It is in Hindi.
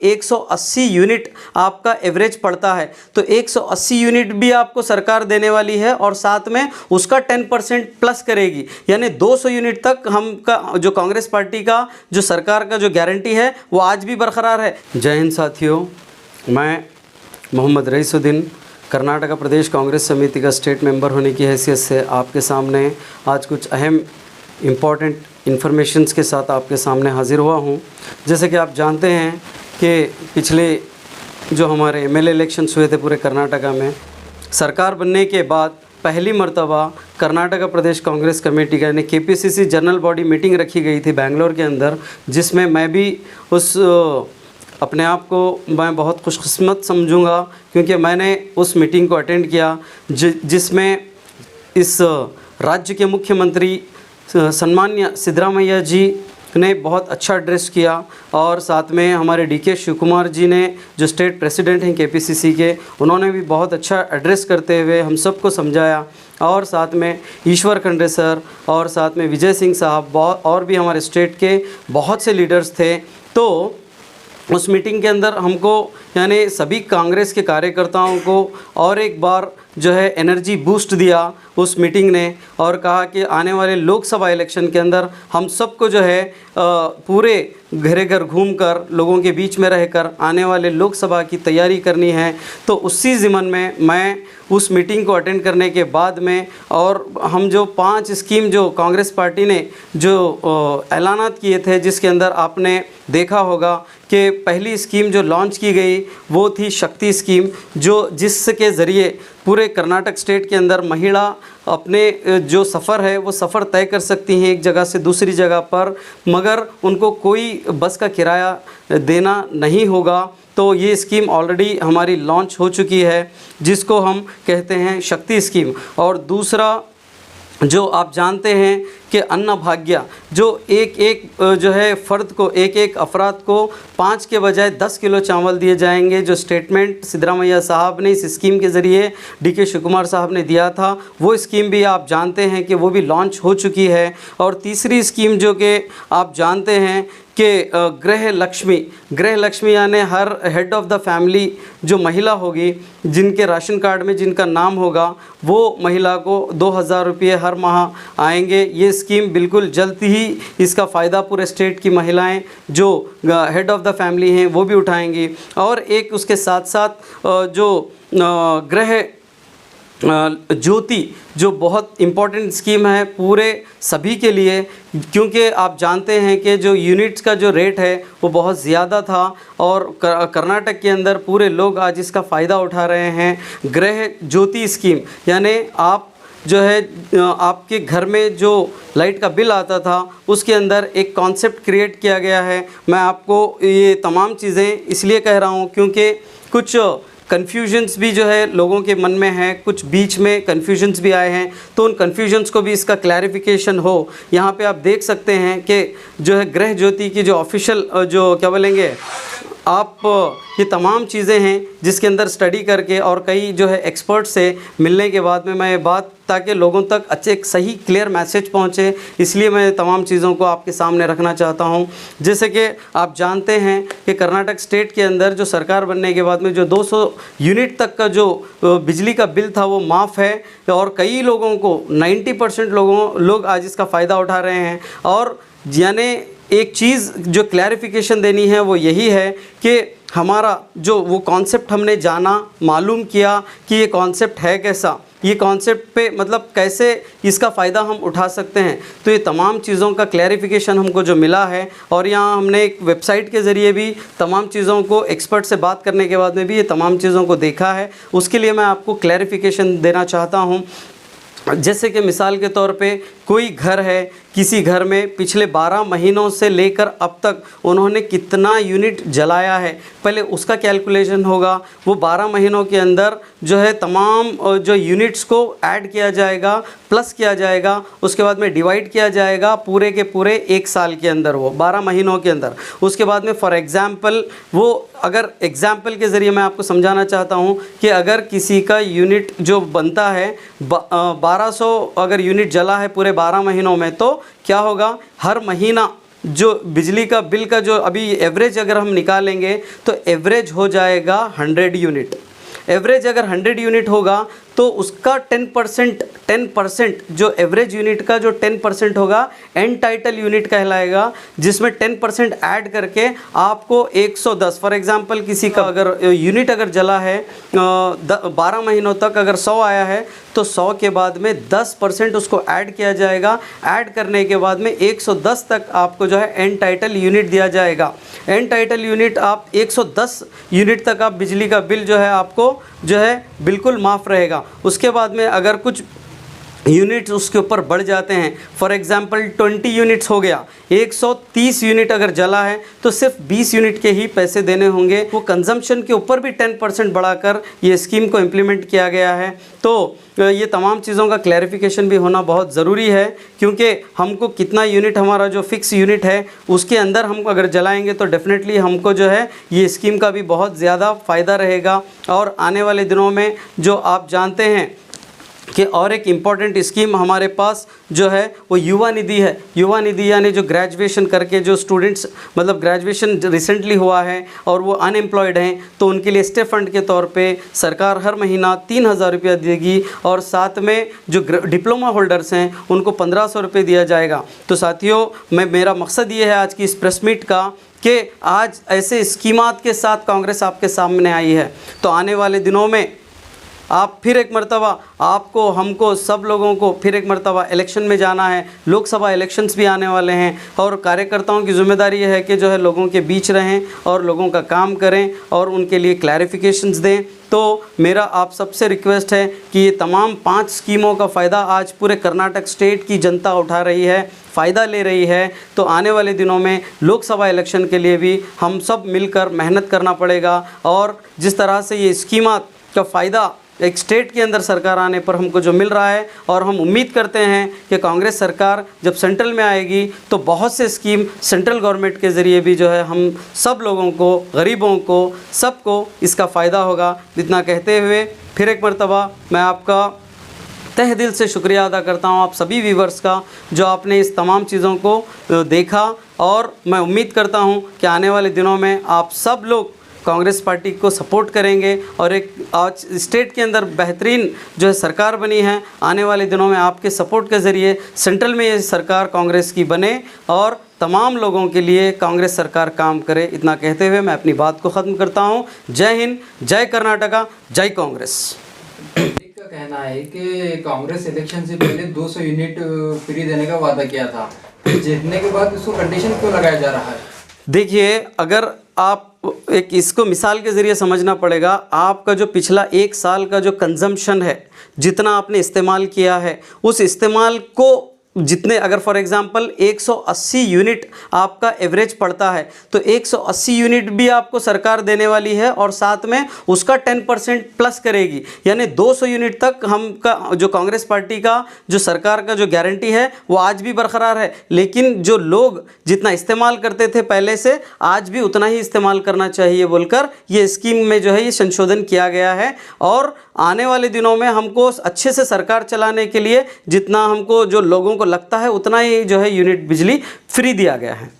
180 यूनिट आपका एवरेज पड़ता है, तो 180 यूनिट भी आपको सरकार देने वाली है और साथ में उसका 10% प्लस करेगी, यानी 200 यूनिट तक हम का जो कांग्रेस पार्टी का जो सरकार का जो गारंटी है वो आज भी बरकरार है। जय हिंद साथियों, मैं मोहम्मद रईसुद्दीन कर्नाटका प्रदेश कांग्रेस समिति का स्टेट मेंबर होने की हैसियत से आपके सामने आज कुछ अहम इम्पॉर्टेंट इन्फॉर्मेशंस के साथ आपके सामने हाज़िर हुआ हूँ। जैसे कि आप जानते हैं कि पिछले जो हमारे एमएलए इलेक्शंस हुए थे पूरे कर्नाटका में, सरकार बनने के बाद पहली मर्तबा कर्नाटका प्रदेश कांग्रेस कमेटी का यानी केपीसीसी जनरल बॉडी मीटिंग रखी गई थी बेंगलोर के अंदर, जिसमें मैं भी उस अपने आप को मैं बहुत खुशकिस्मत समझूंगा क्योंकि मैंने उस मीटिंग को अटेंड किया जिसमें इस राज्य के मुख्यमंत्री सम्मान्य सिद्धरामैया जी ने बहुत अच्छा एड्रेस किया और साथ में हमारे डीके शिव कुमार जी ने जो स्टेट प्रेसिडेंट हैं केपीसीसी के, उन्होंने भी बहुत अच्छा एड्रेस करते हुए हम सबको समझाया और साथ में ईश्वर खंडे सर और साथ में विजय सिंह साहब और भी हमारे स्टेट के बहुत से लीडर्स थे। तो उस मीटिंग के अंदर हमको यानी सभी कांग्रेस के कार्यकर्ताओं को और एक बार जो है एनर्जी बूस्ट दिया उस मीटिंग ने और कहा कि आने वाले लोकसभा इलेक्शन के अंदर हम सबको जो है पूरे घर घर घूमकर लोगों के बीच में रहकर आने वाले लोकसभा की तैयारी करनी है। तो उसी ज़िमन में मैं उस मीटिंग को अटेंड करने के बाद में और हम जो 5 स्कीम जो कांग्रेस पार्टी ने जो ऐलानात किए थे, जिसके अंदर आपने देखा होगा कि पहली स्कीम जो लॉन्च की गई वो थी शक्ति स्कीम, जो जिसके ज़रिए पूरे कर्नाटक स्टेट के अंदर महिला अपने जो सफ़र है वो सफ़र तय कर सकती हैं एक जगह से दूसरी जगह पर, मगर उनको कोई बस का किराया देना नहीं होगा। तो ये स्कीम ऑलरेडी हमारी लॉन्च हो चुकी है जिसको हम कहते हैं शक्ति स्कीम। और दूसरा जो आप जानते हैं कि अन्न भाग्य, जो एक जो है फ़र्द को एक अफराद को 5 के बजाय 10 किलो चावल दिए जाएंगे, जो स्टेटमेंट सिद्धरामैया साहब ने इस स्कीम के ज़रिए डीके शिव कुमार साहब ने दिया था, वो स्कीम भी आप जानते हैं कि वो भी लॉन्च हो चुकी है। और तीसरी स्कीम जो कि आप जानते हैं कि गृह लक्ष्मी यानी हर हेड ऑफ़ द फैमिली जो महिला होगी, जिनके राशन कार्ड में जिनका नाम होगा, वो महिला को 2000 रुपये हर माह आएंगे। ये स्कीम बिल्कुल जल्द ही इसका फ़ायदा पूरे स्टेट की महिलाएं जो हेड ऑफ़ द फैमिली हैं वो भी उठाएंगी। और एक उसके साथ साथ जो गृह ज्योति जो बहुत इम्पॉर्टेंट स्कीम है पूरे सभी के लिए, क्योंकि आप जानते हैं कि जो यूनिट्स का जो रेट है वो बहुत ज़्यादा था और कर्नाटक के अंदर पूरे लोग आज इसका फ़ायदा उठा रहे हैं। गृह ज्योति स्कीम यानी आप जो है आपके घर में जो लाइट का बिल आता था उसके अंदर एक कॉन्सेप्ट क्रिएट किया गया है। मैं आपको ये तमाम चीज़ें इसलिए कह रहा हूँ क्योंकि कुछ कन्फ्यूजन्स भी जो है लोगों के मन में है, कुछ बीच में कन्फ्यूजन्स भी आए हैं, तो उन कन्फ्यूजन्स को भी इसका क्लैरिफिकेशन हो। यहाँ पे आप देख सकते हैं कि जो है गृह ज्योति की जो ऑफिशियल जो क्या बोलेंगे आप ये तमाम चीज़ें हैं जिसके अंदर स्टडी करके और कई जो है एक्सपर्ट से मिलने के बाद में मैं ये बात ताकि लोगों तक अच्छे एक सही क्लियर मैसेज पहुंचे, इसलिए मैं तमाम चीज़ों को आपके सामने रखना चाहता हूं। जैसे कि आप जानते हैं कि कर्नाटक स्टेट के अंदर जो सरकार बनने के बाद में जो 200 यूनिट तक का जो बिजली का बिल था वो माफ़ है और कई लोगों को 90% लोग आज इसका फ़ायदा उठा रहे हैं। और यानी एक चीज़ जो क्लैरिफिकेशन देनी है वो यही है कि हमारा जो वो कॉन्सेप्ट हमने जाना, मालूम किया कि ये कॉन्सेप्ट है कैसा, ये कॉन्सेप्ट पे मतलब कैसे इसका फ़ायदा हम उठा सकते हैं। तो ये तमाम चीज़ों का क्लैरिफिकेशन हमको जो मिला है और यहाँ हमने एक वेबसाइट के ज़रिए भी तमाम चीज़ों को एक्सपर्ट से बात करने के बाद में भी ये तमाम चीज़ों को देखा है, उसके लिए मैं आपको क्लैरिफिकेशन देना चाहता हूँ। जैसे कि मिसाल के तौर पे कोई घर है, किसी घर में पिछले 12 महीनों से लेकर अब तक उन्होंने कितना यूनिट जलाया है, पहले उसका कैलकुलेशन होगा। वो 12 महीनों के अंदर जो है तमाम जो यूनिट्स को ऐड किया जाएगा, प्लस किया जाएगा, उसके बाद में डिवाइड किया जाएगा पूरे के पूरे 1 साल के अंदर, वो 12 महीनों के अंदर। उसके बाद में फॉर एग्ज़ाम्पल वो अगर एग्ज़ाम्पल के ज़रिए मैं आपको समझाना चाहता हूँ कि अगर किसी का यूनिट जो बनता है 1200 अगर यूनिट जला है पूरे 12 महीनों में, तो क्या होगा, हर महीना जो बिजली का बिल का जो अभी एवरेज अगर हम निकालेंगे तो एवरेज हो जाएगा 100 यूनिट। एवरेज अगर 100 यूनिट होगा तो उसका 10% जो एवरेज यूनिट का जो 10% होगा एंटाइटल यूनिट कहलाएगा, जिसमें 10% ऐड करके आपको 110, फॉर एग्जांपल किसी का अगर यूनिट अगर जला है 12 महीनों तक अगर 100 आया है तो 100 के बाद में 10% उसको ऐड किया जाएगा। ऐड करने के बाद में 110 तक आपको जो है एंटाइटल यूनिट दिया जाएगा। एंटाइटल यूनिट आप 110 यूनिट तक आप बिजली का बिल जो है आपको जो है बिल्कुल माफ़ रहेगा। उसके बाद में अगर कुछ यूनिट्स उसके ऊपर बढ़ जाते हैं, फॉर एग्जांपल 20 यूनिट्स हो गया, 130 यूनिट अगर जला है तो सिर्फ 20 यूनिट के ही पैसे देने होंगे। वो कंजम्पशन के ऊपर भी 10% बढ़ाकर ये स्कीम को इम्प्लीमेंट किया गया है। तो ये तमाम चीज़ों का क्लैरिफिकेशन भी होना बहुत ज़रूरी है, क्योंकि हमको कितना यूनिट, हमारा जो फिक्स यूनिट है उसके अंदर हम अगर जलाएंगे तो डेफिनेटली हमको जो है ये स्कीम का भी बहुत ज़्यादा फ़ायदा रहेगा। और आने वाले दिनों में जो आप जानते हैं कि और एक इम्पॉर्टेंट स्कीम हमारे पास जो है वो युवा निधि है। युवा निधि यानी जो ग्रेजुएशन करके जो स्टूडेंट्स मतलब ग्रेजुएशन रिसेंटली हुआ है और वो अनएम्प्लॉयड हैं, तो उनके लिए स्टे फंड के तौर पे सरकार हर महीना 3000 रुपया देगी और साथ में जो डिप्लोमा होल्डर्स हैं उनको 1500 रुपये दिया जाएगा। तो साथियों, मेरा मकसद ये है आज की इस प्रेस मीट का कि आज ऐसे स्कीमात के साथ कांग्रेस आपके सामने आई है। तो आने वाले दिनों में आप फिर एक मर्तबा, आपको, हमको, सब लोगों को फिर एक मर्तबा इलेक्शन में जाना है। लोकसभा इलेक्शंस भी आने वाले हैं और कार्यकर्ताओं की ज़िम्मेदारी है कि जो है लोगों के बीच रहें और लोगों का काम करें और उनके लिए क्लैरिफिकेशंस दें। तो मेरा आप सबसे रिक्वेस्ट है कि ये तमाम 5 स्कीमों का फ़ायदा आज पूरे कर्नाटक स्टेट की जनता उठा रही है, फ़ायदा ले रही है। तो आने वाले दिनों में लोकसभा इलेक्शन के लिए भी हम सब मिलकर मेहनत करना पड़ेगा। और जिस तरह से ये स्कीमात का फ़ायदा एक स्टेट के अंदर सरकार आने पर हमको जो मिल रहा है, और हम उम्मीद करते हैं कि कांग्रेस सरकार जब सेंट्रल में आएगी तो बहुत से स्कीम सेंट्रल गवर्नमेंट के ज़रिए भी जो है हम सब लोगों को, गरीबों को, सबको इसका फ़ायदा होगा। इतना कहते हुए फिर एक मर्तबा मैं आपका तहे दिल से शुक्रिया अदा करता हूँ, आप सभी व्यूवर्स का, जो आपने इस तमाम चीज़ों को देखा। और मैं उम्मीद करता हूँ कि आने वाले दिनों में आप सब लोग कांग्रेस पार्टी को सपोर्ट करेंगे और एक आज स्टेट के अंदर बेहतरीन जो है सरकार बनी है। आने वाले दिनों में आपके सपोर्ट के ज़रिए सेंट्रल में ये सरकार कांग्रेस की बने और तमाम लोगों के लिए कांग्रेस सरकार काम करे। इतना कहते हुए मैं अपनी बात को ख़त्म करता हूँ। जय हिंद, जय कर्नाटका, जय कांग्रेस। का कहना है कि कांग्रेस इलेक्शन से पहले 200 यूनिट फ्री देने का वादा किया था, फिर जीतने के बाद उसको कंडीशन क्यों लगाया जा रहा है? देखिए, अगर आप एक इसको मिसाल के ज़रिए समझना पड़ेगा। आपका जो पिछला 1 साल का जो कंजम्पशन है, जितना आपने इस्तेमाल किया है, उस इस्तेमाल को जितने, अगर फॉर एग्जांपल 180 यूनिट आपका एवरेज पड़ता है तो 180 यूनिट भी आपको सरकार देने वाली है और साथ में उसका 10% प्लस करेगी। यानी 200 यूनिट तक हम का जो कांग्रेस पार्टी का जो सरकार का जो गारंटी है वो आज भी बरकरार है। लेकिन जो लोग जितना इस्तेमाल करते थे पहले से, आज भी उतना ही इस्तेमाल करना चाहिए बोलकर ये स्कीम में जो है ये संशोधन किया गया है। और आने वाले दिनों में हमको अच्छे से सरकार चलाने के लिए जितना हमको जो लोगों को लगता है उतना ही जो है यूनिट बिजली फ्री दिया गया है।